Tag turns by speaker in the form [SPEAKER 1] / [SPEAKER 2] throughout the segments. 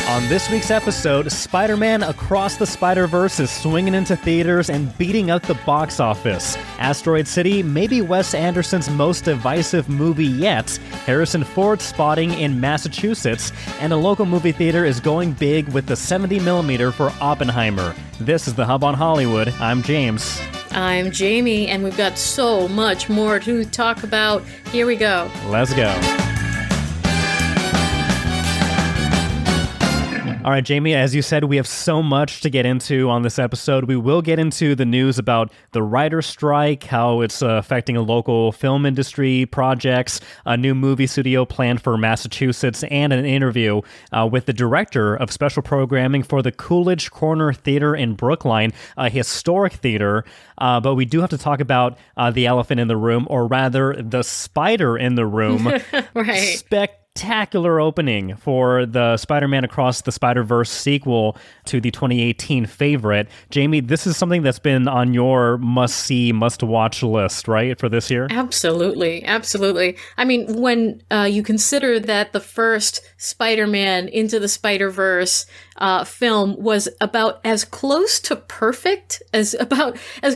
[SPEAKER 1] On this week's episode, Spider-Man Across the Spider-Verse is swinging into theaters and beating up the box office. Asteroid City may be Wes Anderson's most divisive movie yet. Harrison Ford spotting in Massachusetts, and a local movie theater is going big with the 70mm for Oppenheimer. This is The Hub on Hollywood. I'm James.
[SPEAKER 2] I'm Jamie, and we've got so much more to talk about. Here we go.
[SPEAKER 1] Let's go. All right, Jamie, as you said, we have so much to get into on this episode. We will get into the news about the writer's strike, how it's affecting a local film industry, projects, a new movie studio planned for Massachusetts, and an interview with the director of special programming for the Coolidge Corner Theater in Brookline, a historic theater. But we do have to talk about the elephant in the room, or rather, the spider in the room.
[SPEAKER 2] Right.
[SPEAKER 1] Spectacular opening for the Spider-Man Across the Spider-Verse sequel to the 2018 favorite. Jamie, this is something that's been on your must-see, must-watch list, right, for this year?
[SPEAKER 2] Absolutely. I mean, when you consider that the first Spider-Man Into the Spider-Verse film was about as close to perfect, as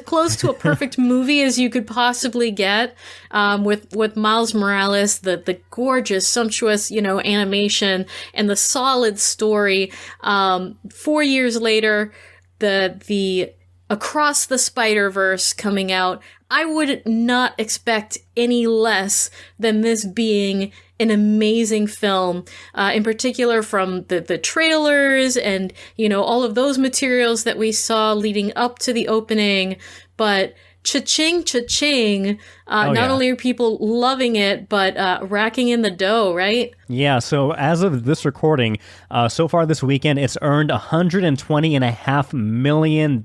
[SPEAKER 2] close to a perfect movie as you could possibly get, with Miles Morales, the gorgeous, sumptuous, animation and the solid story. 4 years later, the Across the Spider-Verse coming out, I would not expect any less than this being an amazing film, in particular from the trailers and, all of those materials that we saw leading up to the opening. But cha-ching, cha-ching. Not only are people loving it, but racking in the dough, right?
[SPEAKER 1] Yeah, so as of this recording, so far this weekend, it's earned $120.5 million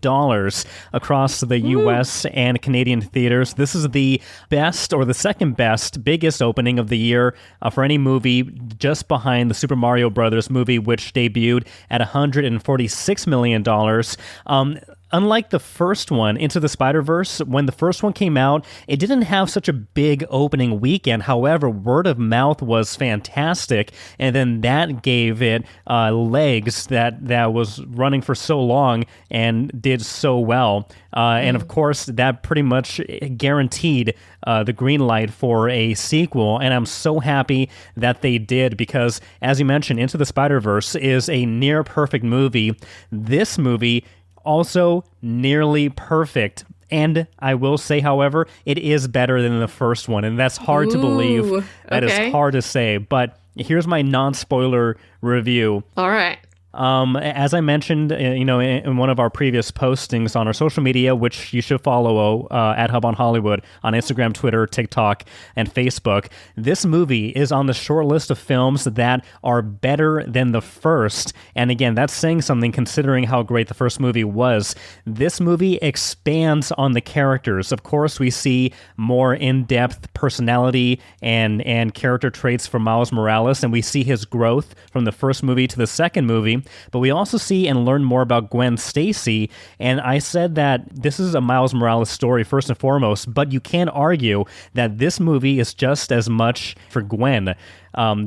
[SPEAKER 1] across the U.S. and Canadian theaters. This is the best, or the second best, biggest opening of the year for any movie, just behind the Super Mario Brothers movie, which debuted at $146 million. Unlike the first one, Into the Spider-Verse, when the first one came out, it didn't have such a big opening weekend. However, word of mouth was fantastic, and then that gave it legs that was running for so long and did so well. And of course, that pretty much guaranteed the green light for a sequel, and I'm so happy that they did, because, as you mentioned, Into the Spider-Verse is a near-perfect movie. This movie also nearly perfect. And I will say, however, it is better than the first one. And that's hard to believe. That is hard to say. But here's my non-spoiler review.
[SPEAKER 2] All right.
[SPEAKER 1] As I mentioned, in one of our previous postings on our social media, which you should follow at Hub on Hollywood on Instagram, Twitter, TikTok, and Facebook, this movie is on the short list of films that are better than the first. And again, that's saying something considering how great the first movie was. This movie expands on the characters. Of course, we see more in-depth personality and character traits from Miles Morales, and we see his growth from the first movie to the second movie. But we also see and learn more about Gwen Stacy, and I said that this is a Miles Morales story first and foremost, but you can't argue that this movie is just as much for Gwen.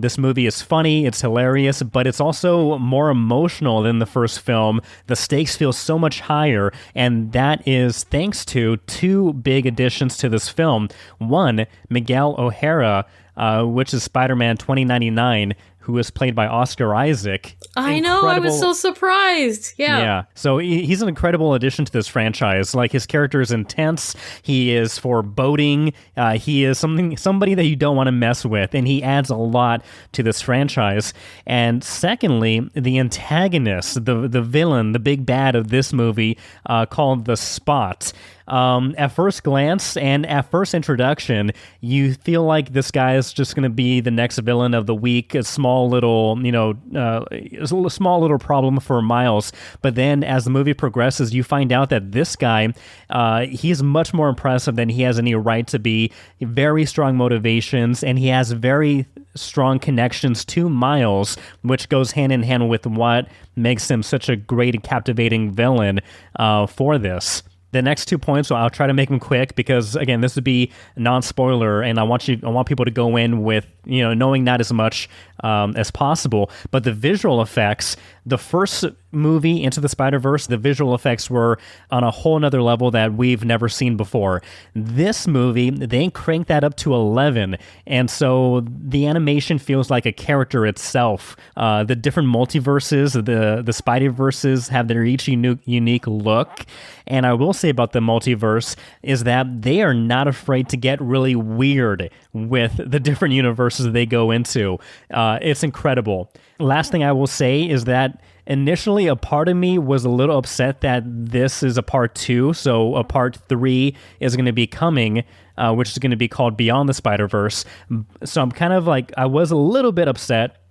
[SPEAKER 1] This movie is funny, it's hilarious, but it's also more emotional than the first film. The stakes feel so much higher, and that is thanks to two big additions to this film. One, Miguel O'Hara, which is Spider-Man 2099, who is played by Oscar Isaac.
[SPEAKER 2] I know, I was so surprised. Yeah.
[SPEAKER 1] So he's an incredible addition to this franchise. Like, his character is intense. He is foreboding. He is somebody that you don't want to mess with, and he adds a lot to this franchise. And secondly, the antagonist, the villain, the big bad of this movie, called the Spot. At first glance and at first introduction, you feel like this guy is just going to be the next villain of the week, a small little problem for Miles. But then as the movie progresses, you find out that this guy, he's much more impressive than he has any right to be. Very strong motivations, and he has very strong connections to Miles, which goes hand in hand with what makes him such a great and captivating villain for this. The next 2 points, I'll try to make them quick because, again, this would be non-spoiler, and I want people to go in with knowing not as much as possible. But the visual effects, the first movie, Into the Spider-Verse, the visual effects were on a whole nother level that we've never seen before. This movie, they cranked that up to 11, and so the animation feels like a character itself. The different multiverses, the Spideyverses have their each unique look. And I will say about the multiverse is that they are not afraid to get really weird with the different universes they go into. It's incredible. Last thing I will say is that initially a part of me was a little upset that this is a part 2, so a part 3 is going to be coming, which is going to be called Beyond the Spider-Verse. So I'm kind of like, I was a little bit upset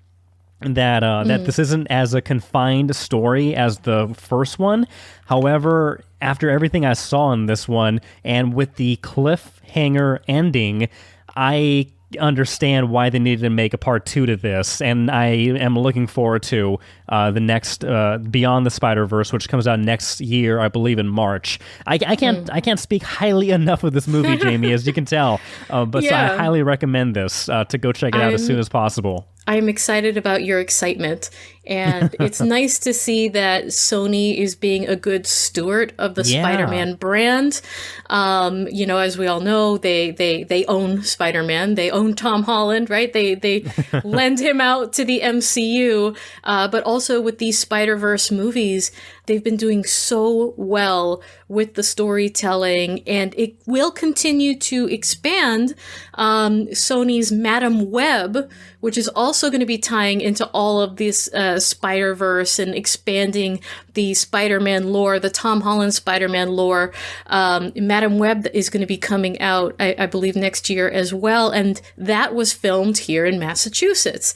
[SPEAKER 1] that this isn't as a confined story as the first one. However, after everything I saw in this one, and with the cliffhanger ending, I understand why they needed to make a part 2 to this, and I am looking forward to the next Beyond the Spider-Verse, which comes out next year, I believe in March. I can't speak highly enough of this movie, Jamie, as you can tell, but so I highly recommend this to go check it out as soon as possible.
[SPEAKER 2] I'm excited about your excitement, and it's nice to see that Sony is being a good steward of the Spider-Man brand. As we all know, they own Spider-Man, they own Tom Holland, right? They lend him out to the MCU, but also with these Spider-Verse movies, they've been doing so well with the storytelling, and it will continue to expand. Sony's Madam Web, which is also going to be tying into all of this Spider-Verse and expanding the Spider-Man lore, the Tom Holland Spider-Man lore. Madam Web is going to be coming out, I believe, next year as well, and that was filmed here in Massachusetts.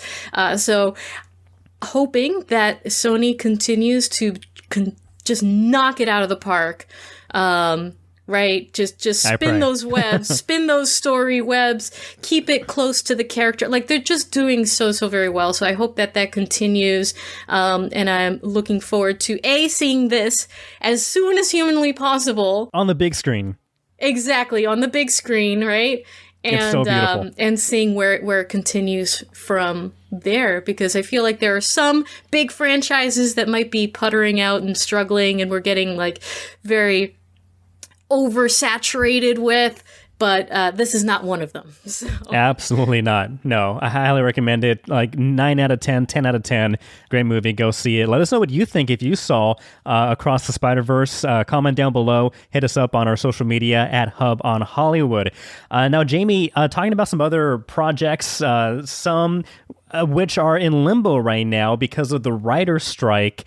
[SPEAKER 2] So hoping that Sony continues to just knock it out of the park. Right? Just spin those webs, spin those story webs, keep it close to the character. Like, they're just doing so very well. So I hope that continues. And I'm looking forward to seeing this as soon as humanly possible.
[SPEAKER 1] On the big screen.
[SPEAKER 2] Exactly. On the big screen, right? And,
[SPEAKER 1] it's so beautiful.
[SPEAKER 2] And seeing where it continues from there, because I feel like there are some big franchises that might be puttering out and struggling, and we're getting like very oversaturated with, but this is not one of them. So.
[SPEAKER 1] Absolutely not. No, I highly recommend it. Like 9 out of 10, 10 out of 10. Great movie. Go see it. Let us know what you think if you saw Across the Spider-Verse. Comment down below. Hit us up on our social media at Hub on Hollywood. Now, Jamie, talking about some other projects, some which are in limbo right now because of the writer's strike.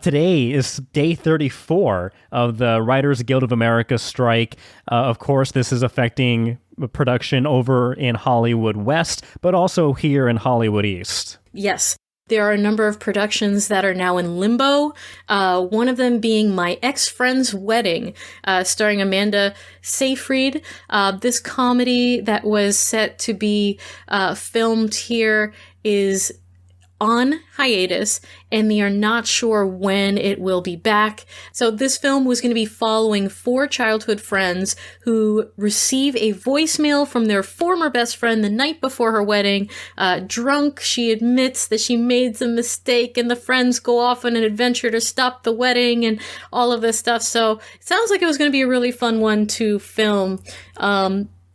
[SPEAKER 1] Today is day 34 of the Writers Guild of America strike. Of course, this is affecting production over in Hollywood West, but also here in Hollywood East.
[SPEAKER 2] Yes. There are a number of productions that are now in limbo, one of them being My Ex-Friend's Wedding, starring Amanda Seyfried. This comedy that was set to be filmed here is on hiatus, and they are not sure when it will be back. So this film was going to be following 4 childhood friends who receive a voicemail from their former best friend the night before her wedding. Drunk, she admits that she made some mistake, and the friends go off on an adventure to stop the wedding and all of this stuff. So it sounds like it was going to be a really fun one to film.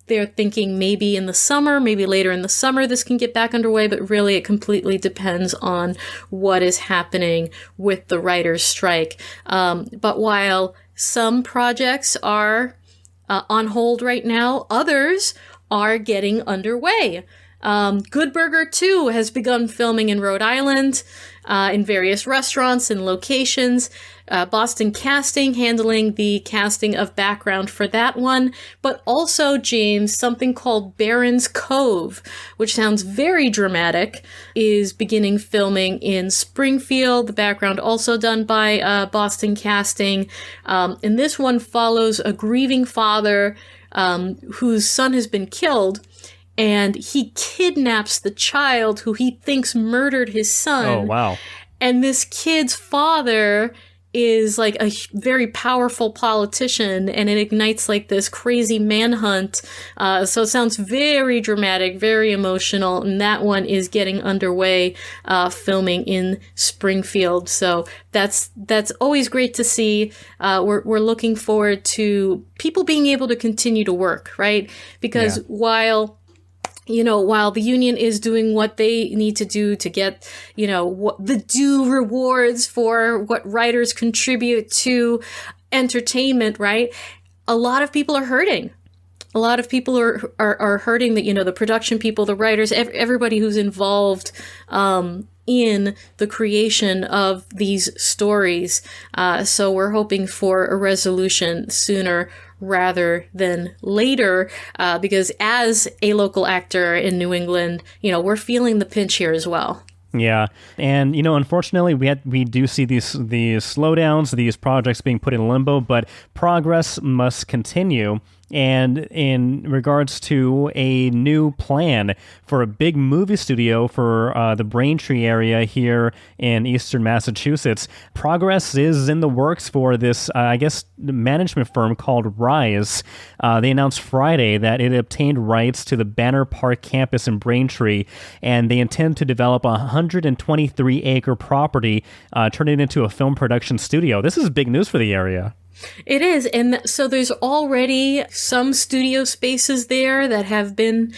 [SPEAKER 2] They're thinking maybe in the summer, maybe later in the summer this can get back underway, but really it completely depends on what is happening with the writer's strike. But while some projects are on hold right now, others are getting underway. Good Burger 2 has begun filming in Rhode Island, in various restaurants and locations. Boston Casting handling the casting of background for that one, but also, James, something called Baron's Cove, which sounds very dramatic, is beginning filming in Springfield. The background also done by Boston Casting. And this one follows a grieving father whose son has been killed, and he kidnaps the child who he thinks murdered his son.
[SPEAKER 1] Oh, wow.
[SPEAKER 2] And this kid's father is like a very powerful politician, and it ignites like this crazy manhunt. So it sounds very dramatic, very emotional, and that one is getting underway, filming in Springfield. So that's always great to see. We're looking forward to people being able to continue to work, right? Because while the union is doing what they need to do to get, what the due rewards for what writers contribute to entertainment, right? A lot of people are hurting. A lot of people are hurting, that, the production people, the writers, everybody who's involved, in the creation of these stories. So we're hoping for a resolution sooner rather than later, because as a local actor in New England, we're feeling the pinch here as well.
[SPEAKER 1] Yeah, and unfortunately, we do see these slowdowns, these projects being put in limbo, but progress must continue. And in regards to a new plan for a big movie studio for the Braintree area here in eastern Massachusetts, progress is in the works for this, management firm called Rise. They announced Friday that it obtained rights to the Banner Park campus in Braintree, and they intend to develop a 123-acre property, turn it into a film production studio. This is big news for the area.
[SPEAKER 2] It is. And so there's already some studio spaces there that have been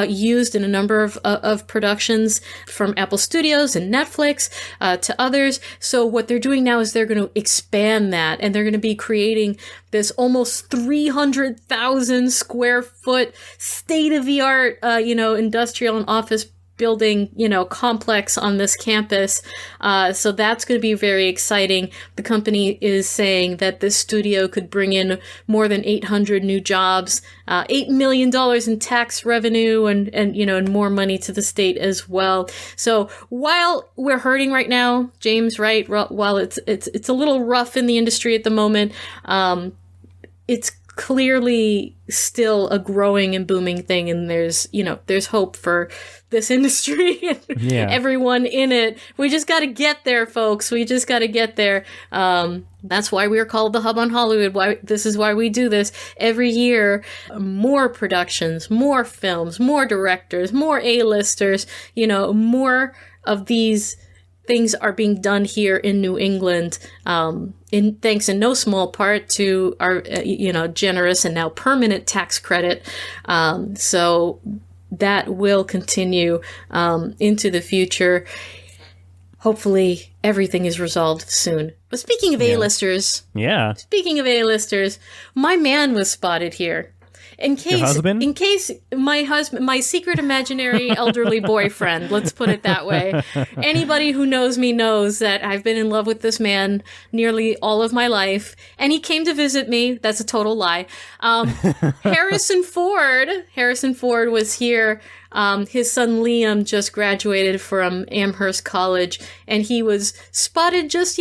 [SPEAKER 2] used in a number of productions, from Apple Studios and Netflix to others. So what they're doing now is they're going to expand that, and they're going to be creating this almost 300,000 square foot state-of-the-art, industrial and office building, complex on this campus. So that's going to be very exciting. The company is saying that this studio could bring in more than 800 new jobs, $8 million in tax revenue, and more money to the state as well. So while we're hurting right now, James, right, while it's a little rough in the industry at the moment, it's clearly still a growing and booming thing, and there's hope for this industry and everyone in it. We just got to get there, folks. We just got to get there. That's why we're called the Hub on Hollywood. This is why we do this every year. More productions, more films, more directors, more A-listers, more of these things are being done here in New England, thanks in no small part to our, generous and now permanent tax credit. So that will continue into the future. Hopefully everything is resolved soon. But speaking of A-listers, my man was spotted here. In case my husband, my secret imaginary elderly boyfriend, let's put it that way. Anybody who knows me knows that I've been in love with this man nearly all of my life, and he came to visit me. That's a total lie. Harrison Ford was here. His son Liam just graduated from Amherst College, and he was spotted just,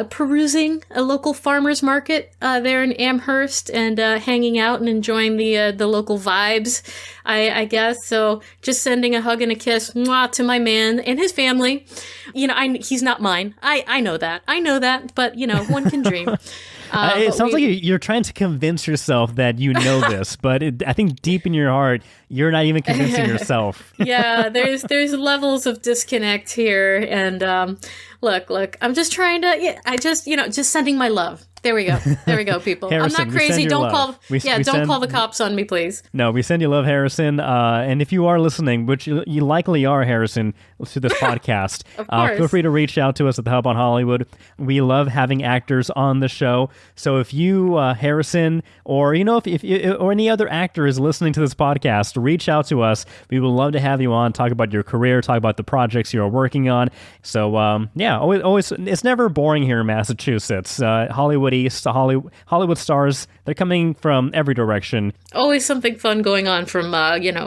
[SPEAKER 2] perusing a local farmer's market there in Amherst, and hanging out and enjoying the local vibes, I guess. So just sending a hug and a kiss to my man and his family. He's not mine. I know that, but one can dream.
[SPEAKER 1] It sounds like you're trying to convince yourself that you know this, but I think deep in your heart, you're not even convincing yourself.
[SPEAKER 2] Yeah, there's levels of disconnect here, and look, I'm just trying to, just sending my love. There we go, people.
[SPEAKER 1] Harrison,
[SPEAKER 2] I'm not crazy. Don't call the cops on me, please.
[SPEAKER 1] No, we send you love, Harrison. And if you are listening, which you likely are, Harrison, to this podcast, feel free to reach out to us at the Hub on Hollywood. We love having actors on the show. So if you, Harrison, or if or any other actor is listening to this podcast, reach out to us. We would love to have you on, talk about your career, talk about the projects you are working on. So always, it's never boring here in Massachusetts. Hollywood East, Hollywood stars, they're coming from every direction.
[SPEAKER 2] Always something fun going on, from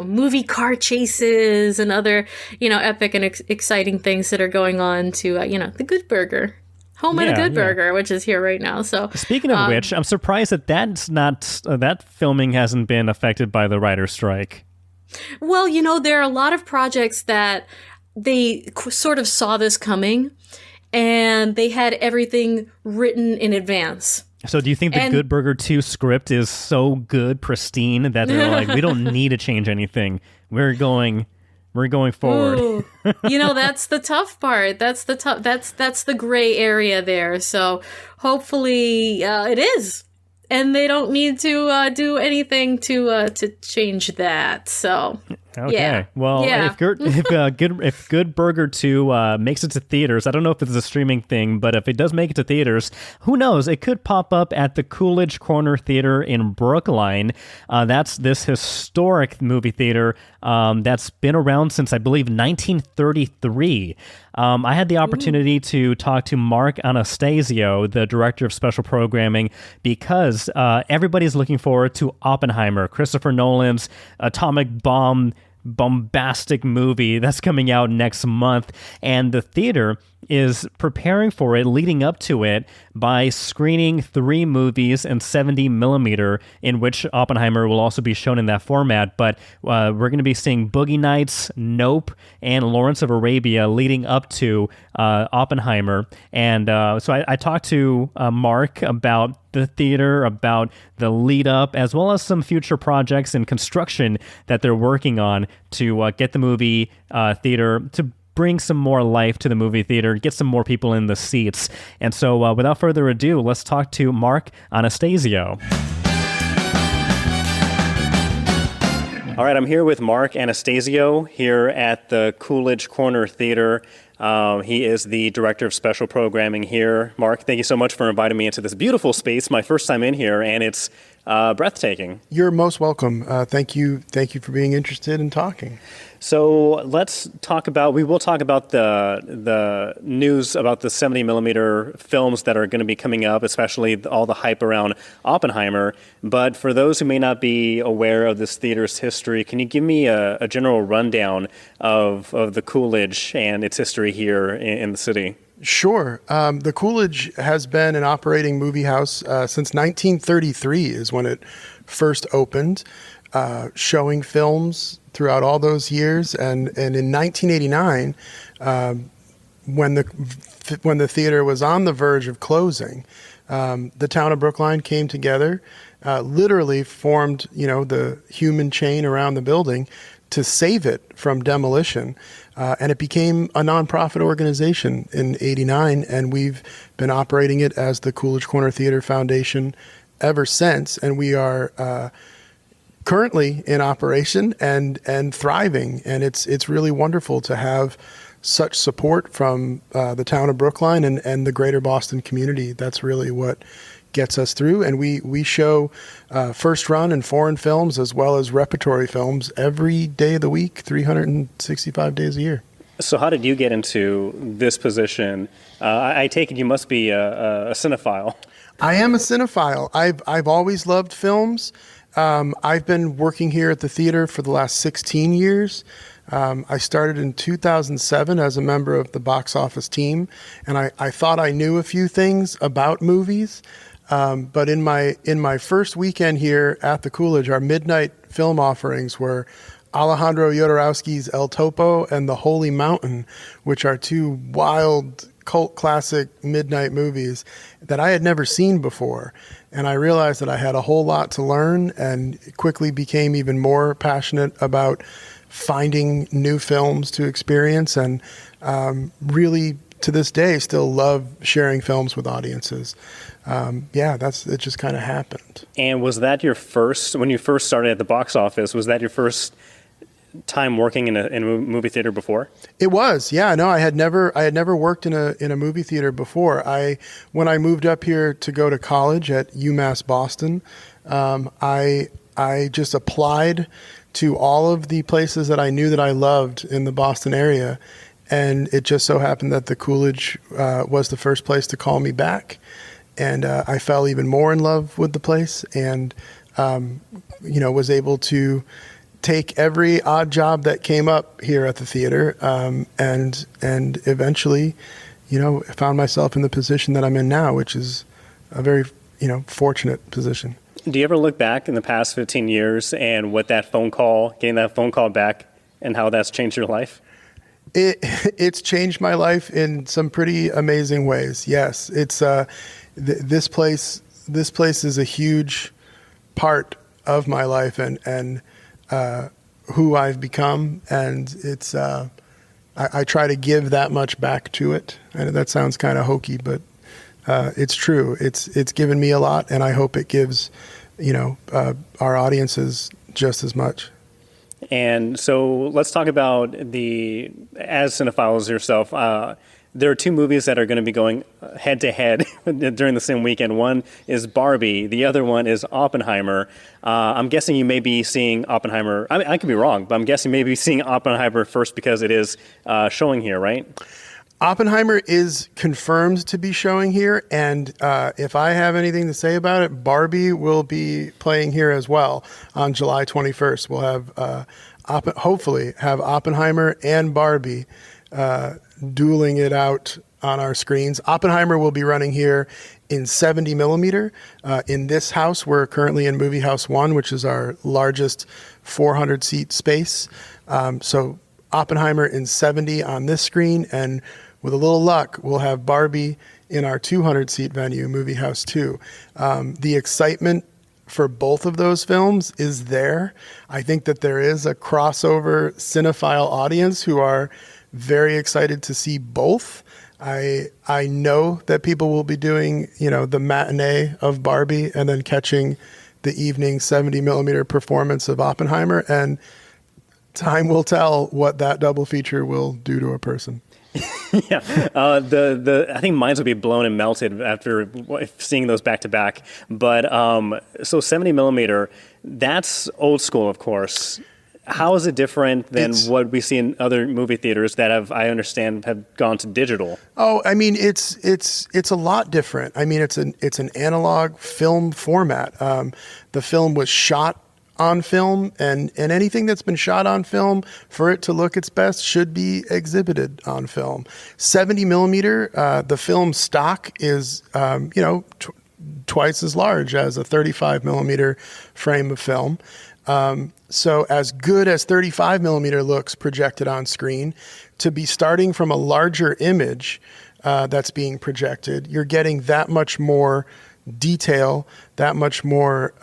[SPEAKER 2] movie car chases and other epic and exciting things that are going on, to the Good Burger, home of the Good Burger, which is here right now. So
[SPEAKER 1] speaking of which, I'm surprised that filming hasn't been affected by the writer's strike.
[SPEAKER 2] Well, there are a lot of projects that they sort of saw this coming, and they had everything written in advance.
[SPEAKER 1] So do you think the Good Burger 2 script is so good, pristine, that they're like, we don't need to change anything. We're going forward.
[SPEAKER 2] Ooh, that's the tough part. That's the gray area there. So hopefully it is. And they don't need to do anything to change that. So,
[SPEAKER 1] okay.
[SPEAKER 2] Yeah.
[SPEAKER 1] Well,
[SPEAKER 2] Yeah.
[SPEAKER 1] if Good Burger 2 makes it to theaters, I don't know if it's a streaming thing, but if it does make it to theaters, who knows? It could pop up at the Coolidge Corner Theater in Brookline. That's this historic movie theater that's been around since, I believe, 1933. I had the opportunity to talk to Mark Anastasio, the director of special programming, because everybody's looking forward to Oppenheimer, Christopher Nolan's atomic bomb bombastic movie that's coming out next month, and the theater is preparing for it, leading up to it, by screening 3 movies in 70 millimeter, in which Oppenheimer will also be shown in that format. But we're going to be seeing Boogie Nights, Nope, and Lawrence of Arabia leading up to Oppenheimer. And so I talked to Mark about the theater, about the lead up, as well as some future projects and construction that they're working on to get the movie theater to bring some more life to the movie theater, get some more people in the seats. And so without further ado, let's talk to Mark Anastasio. All right, I'm here with Mark Anastasio here at the Coolidge Corner Theater. He is the director of special programming here. Mark, thank you so much for inviting me into this beautiful space. My first time in here, and it's breathtaking.
[SPEAKER 3] You're most welcome. Thank you for being interested in talking.
[SPEAKER 1] So we will talk about the news about the 70 millimeter films that are going to be coming up, especially all the hype around Oppenheimer. But for those who may not be aware of this theater's history, can you give me a general rundown of the Coolidge and its history here in the city?
[SPEAKER 3] Sure. The Coolidge has been an operating movie house since 1933 is when it first opened, showing films throughout all those years. And in 1989, when the theater was on the verge of closing, the town of Brookline came together, literally formed, the human chain around the building to save it from demolition. And it became a nonprofit organization in '89, and we've been operating it as the Coolidge Corner Theater Foundation ever since. And we are currently in operation and thriving. And it's really wonderful to have such support from the town of Brookline and the greater Boston community. That's really what gets us through. And we show first run and foreign films as well as repertory films every day of the week, 365 days a year.
[SPEAKER 1] So how did you get into this position? I take it you must be a cinephile.
[SPEAKER 3] I am a cinephile. I've always loved films. I've been working here at the theater for the last 16 years. I started in 2007 as a member of the box office team, and I thought I knew a few things about movies. But in my first weekend here at the Coolidge, our midnight film offerings were Alejandro Jodorowsky's El Topo and The Holy Mountain, which are 2 wild cult classic midnight movies that I had never seen before. And I realized that I had a whole lot to learn and quickly became even more passionate about finding new films to experience, and really to this day still love sharing films with audiences. It just kind of happened.
[SPEAKER 1] And was that your first, when you first started at the box office, was that your first time working in a movie theater before? It
[SPEAKER 3] was, yeah. No, I had never worked in a movie theater before. When I moved up here to go to college at UMass Boston, I just applied to all of the places that I knew that I loved in the Boston area, and it just so happened that the Coolidge was the first place to call me back, and I fell even more in love with the place, and was able to take every odd job that came up here at the theater, and eventually, found myself in the position that I'm in now, which is a very, fortunate position.
[SPEAKER 1] Do you ever look back in the past 15 years and what getting that phone call back and how that's changed your life?
[SPEAKER 3] It's changed my life in some pretty amazing ways. Yes, it's this place. This place is a huge part of my life and who I've become, and it's. I try to give that much back to it. I know that sounds kind of hokey, but it's true. It's given me a lot, and I hope it gives, our audiences just as much.
[SPEAKER 1] And so let's talk about as cinephiles yourself, there are two movies that are going to be going head to head during the same weekend. One is Barbie. The other one is Oppenheimer. I'm guessing you may be seeing Oppenheimer. I could be wrong, but I'm guessing maybe seeing Oppenheimer first because it is showing here, right?
[SPEAKER 3] Oppenheimer is confirmed to be showing here, and if I have anything to say about it, Barbie will be playing here as well on July 21st. We'll have hopefully have Oppenheimer and Barbie dueling it out on our screens. Oppenheimer will be running here in 70 millimeter. In this house, we're currently in Movie House 1, which is our largest 400 seat space. So Oppenheimer in 70 on this screen, and with a little luck, we'll have Barbie in our 200 seat venue, Movie House 2. The excitement for both of those films is there. I think that there is a crossover cinephile audience who are very excited to see both. I know that people will be doing, the matinee of Barbie and then catching the evening 70 millimeter performance of Oppenheimer, and time will tell what that double feature will do to a person.
[SPEAKER 1] Yeah, I think minds will be blown and melted after seeing those back to back. But so 70 millimeter, that's old school, of course. How is it different than what we see in other movie theaters that I understand have gone to digital? Oh,
[SPEAKER 3] I mean, it's a lot different. I mean, it's an analog film format. The film was shot on film, and anything that's been shot on film, for it to look its best, should be exhibited on film. 70 millimeter, the film stock is, twice as large as a 35 millimeter frame of film. So as good as 35 millimeter looks projected on screen, to be starting from a larger image that's being projected, you're getting that much more detail, that much more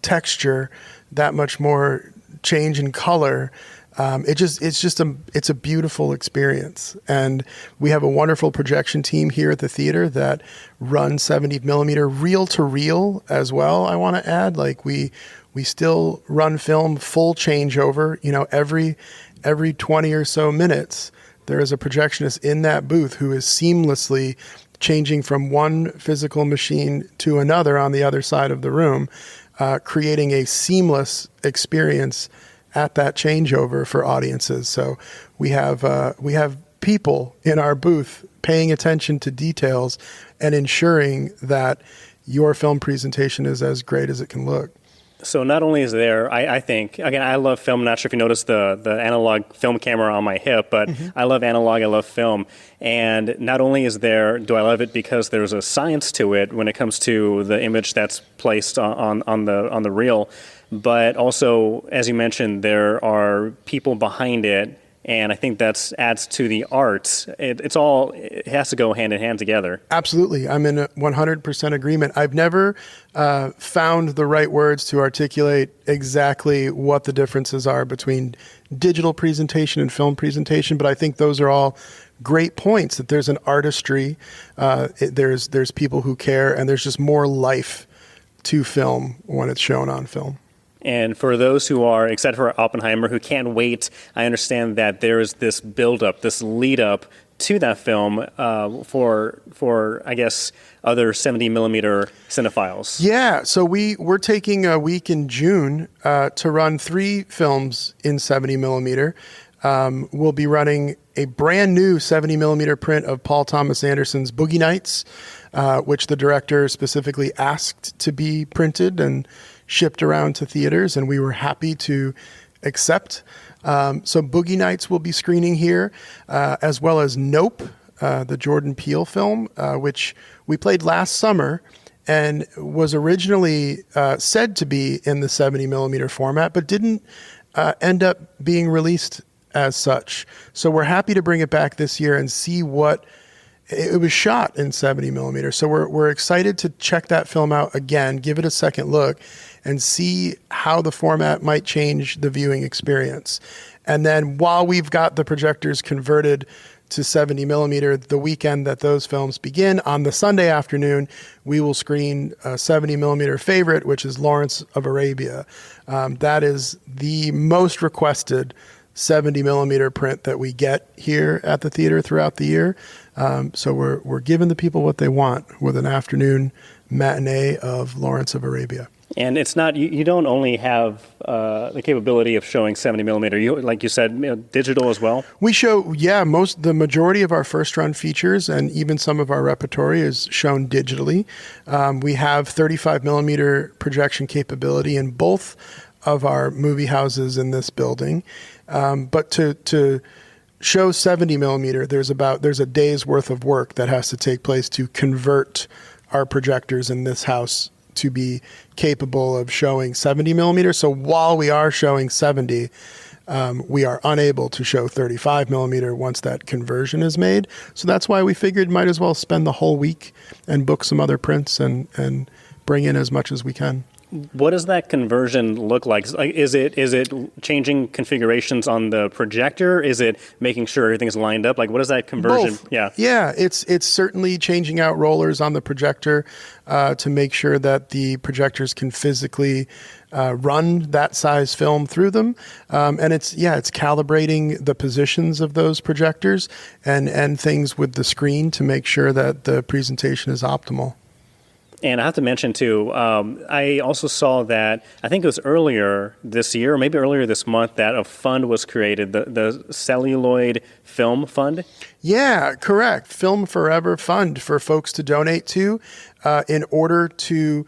[SPEAKER 3] texture, that much more change in color. It's a beautiful experience. And we have a wonderful projection team here at the theater that run 70 millimeter reel to reel as well. I want to add, like we still run film full changeover, every 20 or so minutes, there is a projectionist in that booth who is seamlessly changing from one physical machine to another on the other side of the room, creating a seamless experience at that changeover for audiences. So we have people in our booth paying attention to details and ensuring that your film presentation is as great as it can look.
[SPEAKER 1] So not only is there, I think, again, I love film. I'm not sure if you noticed the analog film camera on my hip, but I love analog, I love film. And not only do I love it because there's a science to it when it comes to the image that's placed on the reel, but also, as you mentioned, there are people behind it. And I think that adds to the art. It has to go hand in hand together.
[SPEAKER 3] Absolutely. I'm in 100% agreement. I've never found the right words to articulate exactly what the differences are between digital presentation and film presentation, but I think those are all great points, that there's an artistry, there's people who care, and there's just more life to film when it's shown on film.
[SPEAKER 1] And for those who are excited for Oppenheimer, who can't wait, I understand that there is this build-up, this lead-up to that film for I guess, other 70 millimeter cinephiles.
[SPEAKER 3] Yeah, so we're taking a week in June to run 3 films in 70 millimeter. We'll be running a brand new 70 millimeter print of Paul Thomas Anderson's Boogie Nights, which the director specifically asked to be printed and shipped around to theaters, and we were happy to accept. So Boogie Nights will be screening here, as well as Nope, the Jordan Peele film, which we played last summer and was originally said to be in the 70 millimeter format, but didn't end up being released as such. So we're happy to bring it back this year and see what it was shot in 70 millimeters. So we're excited to check that film out again, give it a second look, and see how the format might change the viewing experience. And then while we've got the projectors converted to 70 millimeter, the weekend that those films begin, on the Sunday afternoon, we will screen a 70 millimeter favorite, which is Lawrence of Arabia. That is the most requested 70 millimeter print that we get here at the theater throughout the year. So we're giving the people what they want with an afternoon matinee of Lawrence of Arabia.
[SPEAKER 1] And it's not, you don't only have the capability of showing 70 millimeter, like you said, digital as well?
[SPEAKER 3] We show, the majority of our first run features and even some of our repertory is shown digitally. We have 35 millimeter projection capability in both of our movie houses in this building. But to show 70 millimeter, there's a day's worth of work that has to take place to convert our projectors in this house to be capable of showing 70 millimeter. So while we are showing 70, we are unable to show 35 millimeter once that conversion is made. So that's why we figured might as well spend the whole week and book some other prints and bring in as much as we can.
[SPEAKER 1] What does that conversion look like? Is it changing configurations on the projector? Is it making sure everything's lined up? Like, what is that conversion?
[SPEAKER 3] Both. Yeah, it's certainly changing out rollers on the projector to make sure that the projectors can physically run that size film through them. And it's calibrating the positions of those projectors and things with the screen to make sure that the presentation is optimal.
[SPEAKER 1] And I have to mention, too, I also saw that, I think it was earlier this year, or maybe earlier this month, that a fund was created, the Celluloid Film Fund.
[SPEAKER 3] Yeah, correct. Film Forever Fund for folks to donate to in order to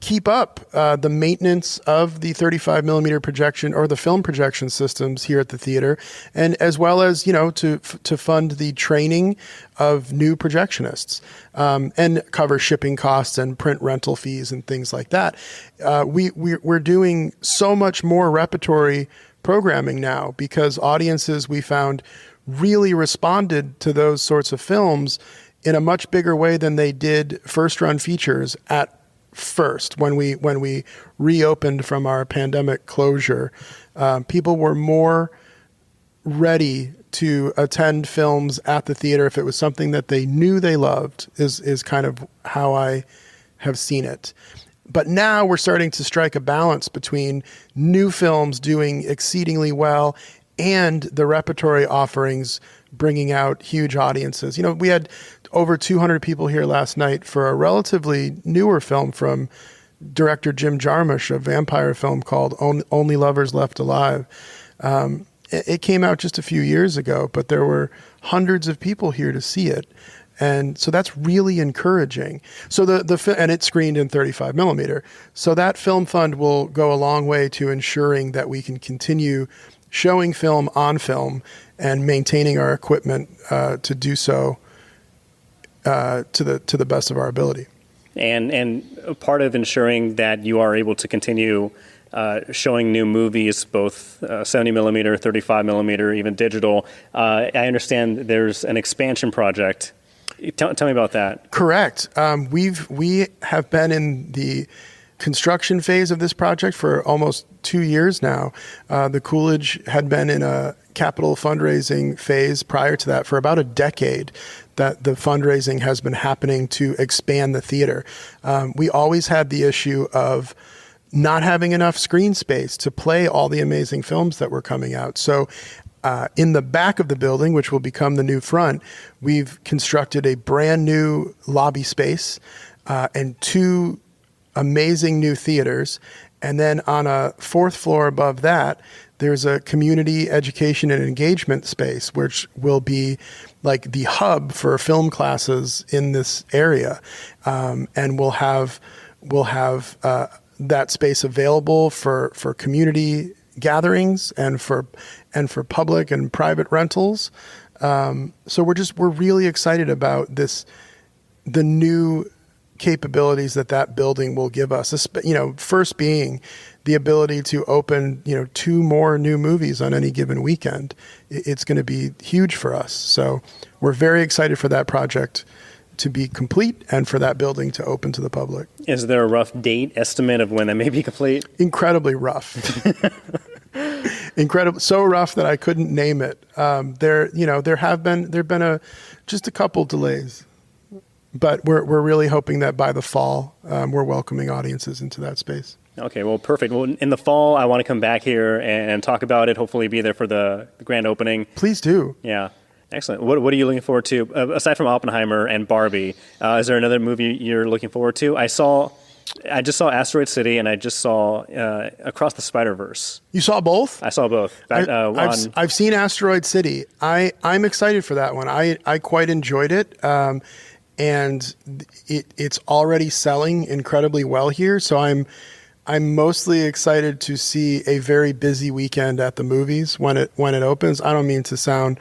[SPEAKER 3] keep up the maintenance of the 35 millimeter projection or the film projection systems here at the theater, and as well as, to fund the training of new projectionists and cover shipping costs and print rental fees and things like that. We're doing so much more repertory programming now because audiences, we found, really responded to those sorts of films in a much bigger way than they did first run features at first. When we reopened from our pandemic closure, people were more ready to attend films at the theater if it was something that they knew they loved, is kind of how I have seen it. But now we're starting to strike a balance between new films doing exceedingly well and the repertory offerings bringing out huge audiences. We had over 200 people here last night for a relatively newer film from director Jim Jarmusch, a vampire film called Only Lovers Left Alive. It came out just a few years ago, but there were hundreds of people here to see it. And so that's really encouraging. So and it's screened in 35 millimeter. So that film fund will go a long way to ensuring that we can continue showing film on film and maintaining our equipment to do so to the best of our ability.
[SPEAKER 1] And part of ensuring that you are able to continue showing new movies, both 70 millimeter, 35 millimeter, even digital. I understand there's an expansion project. Tell me about that.
[SPEAKER 3] Correct. We have been in the construction phase of this project for almost 2 years now. The Coolidge had been in a capital fundraising phase prior to that for about a decade, that the fundraising has been happening to expand the theater. We always had the issue of not having enough screen space to play all the amazing films that were coming out. So in the back of the building, which will become the new front, we've constructed a brand new lobby space and 2 amazing new theaters. And then on a 4th floor above that, there's a community education and engagement space, which will be like the hub for film classes in this area. And we'll have that space available for community gatherings and for public and private rentals. So we're really excited about the new capabilities that building will give us. First being the ability to open, 2 more new movies on any given weekend, it's going to be huge for us. So we're very excited for that project to be complete and for that building to open to the public.
[SPEAKER 1] Is there a rough date estimate of when that may be complete?
[SPEAKER 3] Incredibly rough. Incredible, so rough that I couldn't name it. There've been just a couple delays, but we're really hoping that by the fall, we're welcoming audiences into that space.
[SPEAKER 1] Okay, well, perfect. Well, in the fall, I want to come back here and talk about it. Hopefully, be there for the grand opening.
[SPEAKER 3] Please do.
[SPEAKER 1] Yeah. Excellent. What are you looking forward to aside from Oppenheimer and Barbie? Is there another movie you're looking forward to? I just saw Asteroid City, and I just saw Across the Spider-Verse.
[SPEAKER 3] You saw both?
[SPEAKER 1] I saw both.
[SPEAKER 3] I've seen Asteroid City. I'm excited for that one. I quite enjoyed it, and it's already selling incredibly well here. So I'm mostly excited to see a very busy weekend at the movies when it opens. I don't mean to sound.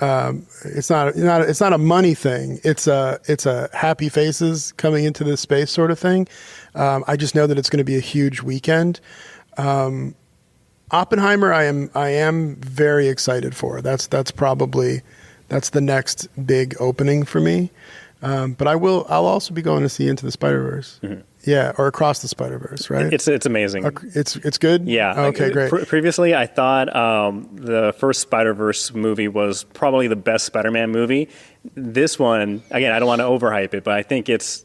[SPEAKER 3] It's not a money thing. It's a happy faces coming into this space sort of thing. I just know that it's going to be a huge weekend. Oppenheimer, I am very excited for. That's the next big opening for me. But I'll also be going to see Into the Spider-Verse. Mm-hmm. Yeah, or Across the Spider-Verse, right?
[SPEAKER 1] It's amazing.
[SPEAKER 3] It's good?
[SPEAKER 1] Yeah.
[SPEAKER 3] Okay, great.
[SPEAKER 1] Previously, I thought the first Spider-Verse movie was probably the best Spider-Man movie. This one, again, I don't want to overhype it, but I think it's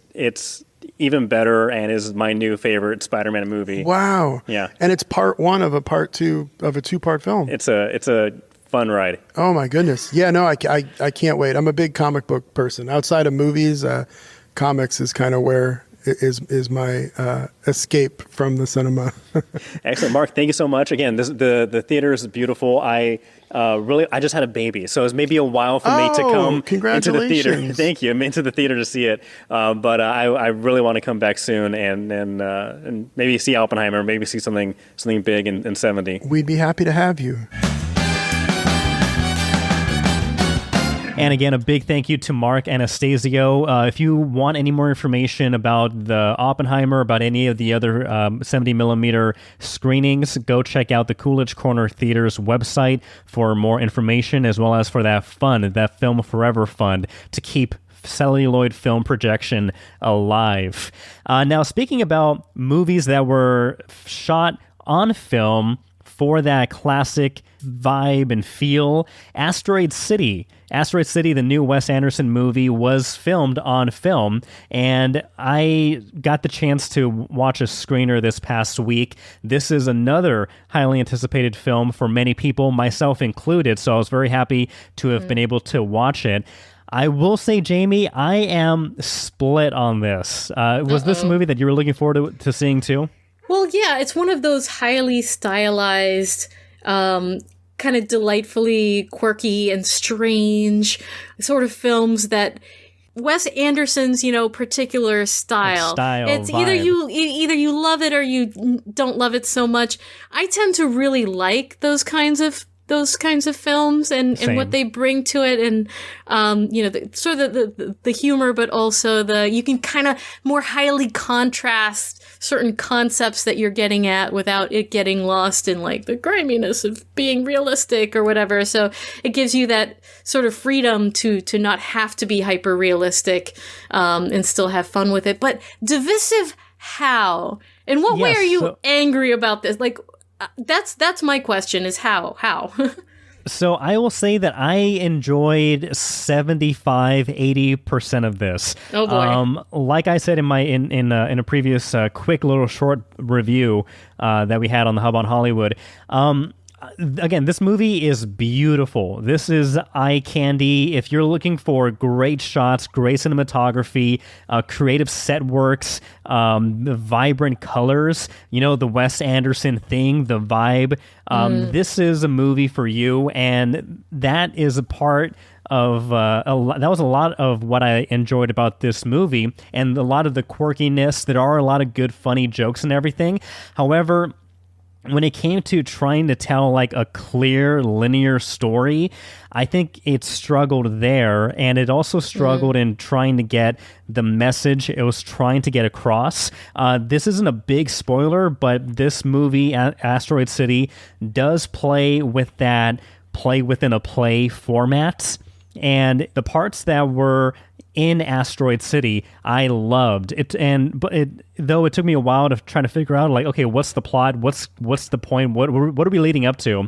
[SPEAKER 1] even better and is my new favorite Spider-Man movie.
[SPEAKER 3] Wow.
[SPEAKER 1] Yeah.
[SPEAKER 3] And it's part 1 of a 2-part film.
[SPEAKER 1] It's a fun ride.
[SPEAKER 3] Oh my goodness. Yeah, no, I can't wait. I'm a big comic book person. Outside of movies, comics is kind of where is my escape from the cinema.
[SPEAKER 1] Excellent, Mark. Thank you so much. Again, the theater is beautiful. I just had a baby, so it was maybe a while for me to come into the theater. Thank you. I'm into the theater to see it, but I really want to come back soon and maybe see Oppenheimer, maybe see something big in 70.
[SPEAKER 3] We'd be happy to have you.
[SPEAKER 1] And again, a big thank you to Mark Anastasio. If you want any more information about the Oppenheimer, about any of the other 70mm screenings, go check out the Coolidge Corner Theater's website for more information, as well as for that fund, that Film Forever Fund, to keep celluloid film projection alive. Now, speaking about movies that were shot on film for that classic vibe and feel, Asteroid City, the new Wes Anderson movie, was filmed on film, and I got the chance to watch a screener this past week. This is another highly anticipated film for many people, myself included, so I was very happy to have been able to watch it. I will say, Jamie, I am split on this. Was this a movie that you were looking forward to seeing too?
[SPEAKER 2] Well, yeah, it's one of those highly stylized, kind of delightfully quirky and strange sort of films that Wes Anderson's, particular style. It's vibe. either you love it or you don't love it so much. I tend to really like those kinds of films and what they bring to it, and the humor, but also you can kind of more highly contrast certain concepts that you're getting at without it getting lost in like the griminess of being realistic or whatever. So it gives you that sort of freedom to not have to be hyper realistic and still have fun with it. But divisive how? In what way are you angry about this? Like, that's my question, is how?
[SPEAKER 1] So I will say that I enjoyed 75-80% of this.
[SPEAKER 2] Oh boy!
[SPEAKER 1] Like I said in a previous quick little short review that we had on the Hub on Hollywood. Again, this movie is beautiful. This is eye candy. If you're looking for great shots, great cinematography, creative set works, vibrant colors, the Wes Anderson thing, the vibe, this is a movie for you. And that is a part of that was a lot of what I enjoyed about this movie, and a lot of the quirkiness. There are a lot of good, funny jokes and everything. However, when it came to trying to tell like a clear linear story, I think it struggled there, and it also struggled in trying to get the message it was trying to get across. This isn't a big spoiler, but this movie, Asteroid City, does play with that play within a play format, and the parts that were in Asteroid City, I loved it, though it took me a while to try to figure out, like, okay, what's the plot? What's the point? What are we leading up to?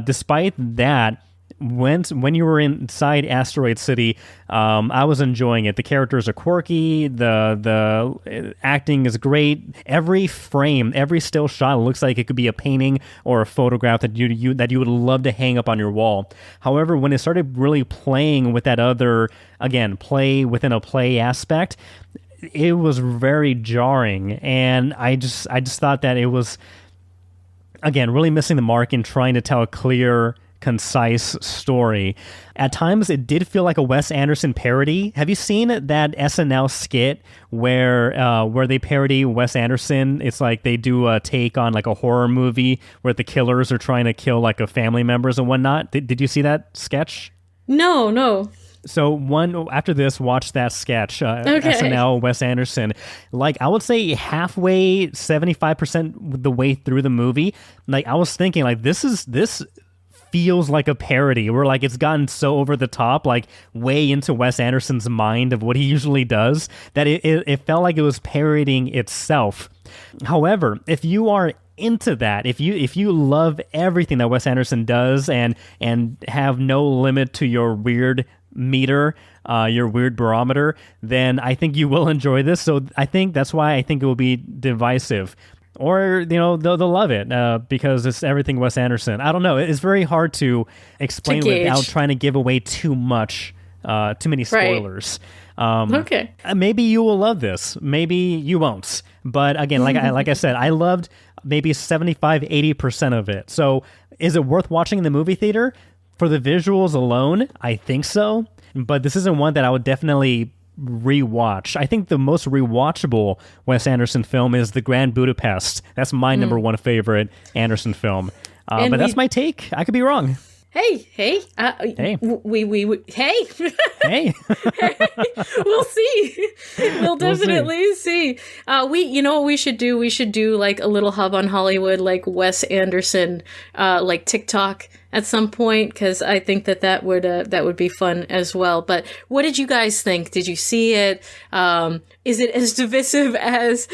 [SPEAKER 1] Despite that, when you were inside Asteroid City, I was enjoying it. The characters are quirky. The acting is great. Every frame, every still shot looks like it could be a painting or a photograph that you would love to hang up on your wall. However, when it started really playing with that other, again, play within a play aspect, it was very jarring, and I just thought that it was, again, really missing the mark in trying to tell a clear, concise story. At times, it did feel like a Wes Anderson parody. Have you seen that SNL skit where they parody Wes Anderson? It's like they do a take on like a horror movie where the killers are trying to kill like a family members and whatnot. Did you see that sketch?
[SPEAKER 2] No.
[SPEAKER 1] So after this, watch that sketch, SNL, Wes Anderson. Like, I would say halfway, 75% the way through the movie, like, I was thinking, like, this feels like a parody, where like it's gotten so over the top, like way into Wes Anderson's mind of what he usually does, that it felt like it was parodying itself. However, if you are into that, if you love everything that Wes Anderson does and have no limit to your weird meter, your weird barometer, then I think you will enjoy this. So I think that's why I think it will be divisive. Or, they'll love it because it's everything Wes Anderson. I don't know. It's very hard to explain without trying to give away too much, too many spoilers. Right.
[SPEAKER 2] Okay.
[SPEAKER 1] Maybe you will love this. Maybe you won't. But again, like I said, I loved maybe 75-80% of it. So is it worth watching in the movie theater? For the visuals alone, I think so. But this isn't one that I would definitely rewatch. I think the most rewatchable Wes Anderson film is The Grand Budapest. That's my number one favorite Anderson film. But that's my take. I could be wrong.
[SPEAKER 2] Hey.
[SPEAKER 1] Hey.
[SPEAKER 2] Hey. We'll see. We'll definitely see. You know what we should do? We should do like a little hub on Hollywood, like Wes Anderson, like TikTok at some point, because I think that would be fun as well. But what did you guys think? Did you see it? Is it as divisive as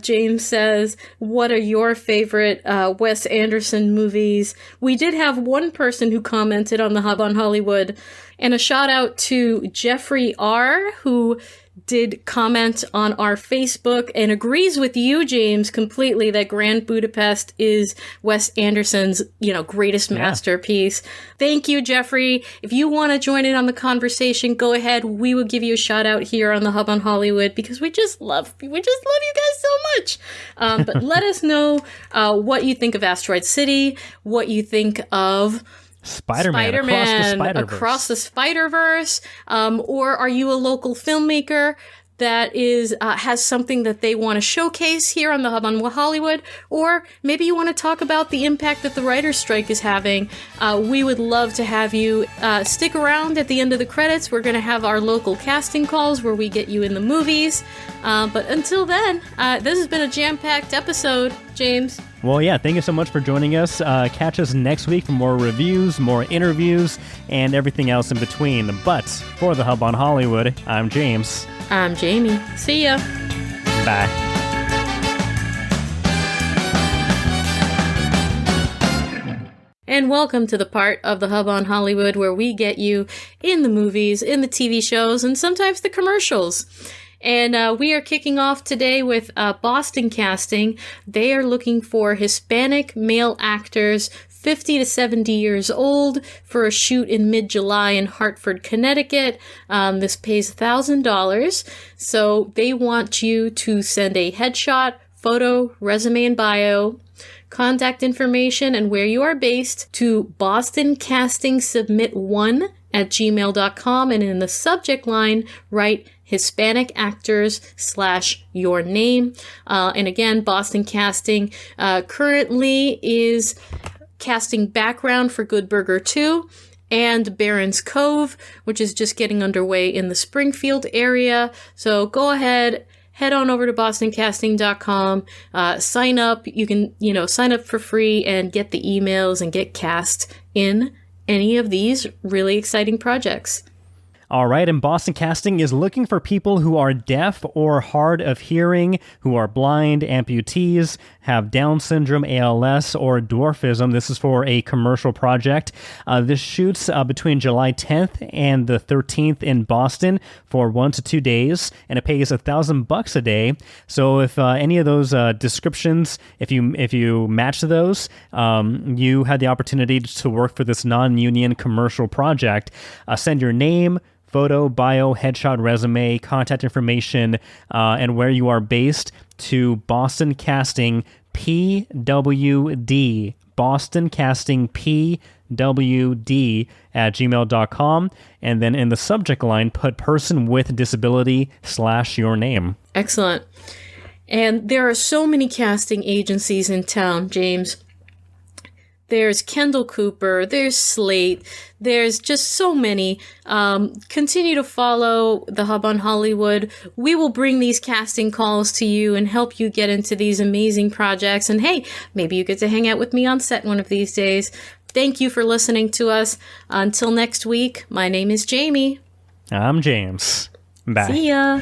[SPEAKER 2] James says? What are your favorite Wes Anderson movies? We did have one person who commented on the Hub on Hollywood, and a shout out to Jeffrey R., who did comment on our Facebook and agrees with you, James, completely that Grand Budapest is Wes Anderson's, greatest masterpiece. Thank you, Jeffrey. If you want to join in on the conversation, go ahead. We will give you a shout out here on the Hub on Hollywood because we just love you guys so much. But let us know what you think of Asteroid City, what you think of Spider-Man across the Spider-Verse, or are you a local filmmaker that has something that they want to showcase here on the Hub on Hollywood, or maybe you want to talk about the impact that the writer's strike is having? We would love to have you stick around at the end of the credits. We're going to have our local casting calls where we get you in the movies. But until then, this has been a jam-packed episode, James.
[SPEAKER 1] Well, yeah, thank you so much for joining us. Catch us next week for more reviews, more interviews, and everything else in between. But for the Hub on Hollywood, I'm James.
[SPEAKER 2] I'm Jamie. See ya.
[SPEAKER 1] Bye.
[SPEAKER 2] And welcome to the part of the Hub on Hollywood where we get you in the movies, in the TV shows, and sometimes the commercials. And we are kicking off today with Boston Casting. They are looking for Hispanic male actors 50 to 70 years old for a shoot in mid-July in Hartford, Connecticut. This pays $1,000. So they want you to send a headshot, photo, resume, and bio, contact information, and where you are based to Boston Casting Submit 1 @gmail.com, and in the subject line, write Hispanic actors / your name. And again, Boston Casting currently is casting background for Good Burger 2 and Barron's Cove, which is just getting underway in the Springfield area. So go ahead, head on over to bostoncasting.com, sign up. You can, sign up for free and get the emails and get cast in any of these really exciting projects.
[SPEAKER 1] All right, and Boston Casting is looking for people who are deaf or hard of hearing, who are blind, amputees, have Down syndrome, ALS, or dwarfism. This is for a commercial project. This shoots between July 10th and the 13th in Boston for 1 to 2 days, and it pays $1,000 a day. So if any of those descriptions, if you match those, you had the opportunity to work for this non-union commercial project. Send your name, photo, bio, headshot, resume, contact information, and where you are based to Boston Casting PWD, Boston Casting PWD @gmail.com, and then in the subject line, put person with disability / your name.
[SPEAKER 2] Excellent. And there are so many casting agencies in town, James. There's Kendall Cooper, there's Slate, there's just so many. Continue to follow The Hub on Hollywood. We will bring these casting calls to you and help you get into these amazing projects. And hey, maybe you get to hang out with me on set one of these days. Thank you for listening to us. Until next week, my name is Jamie.
[SPEAKER 1] I'm James. Bye.
[SPEAKER 2] See ya.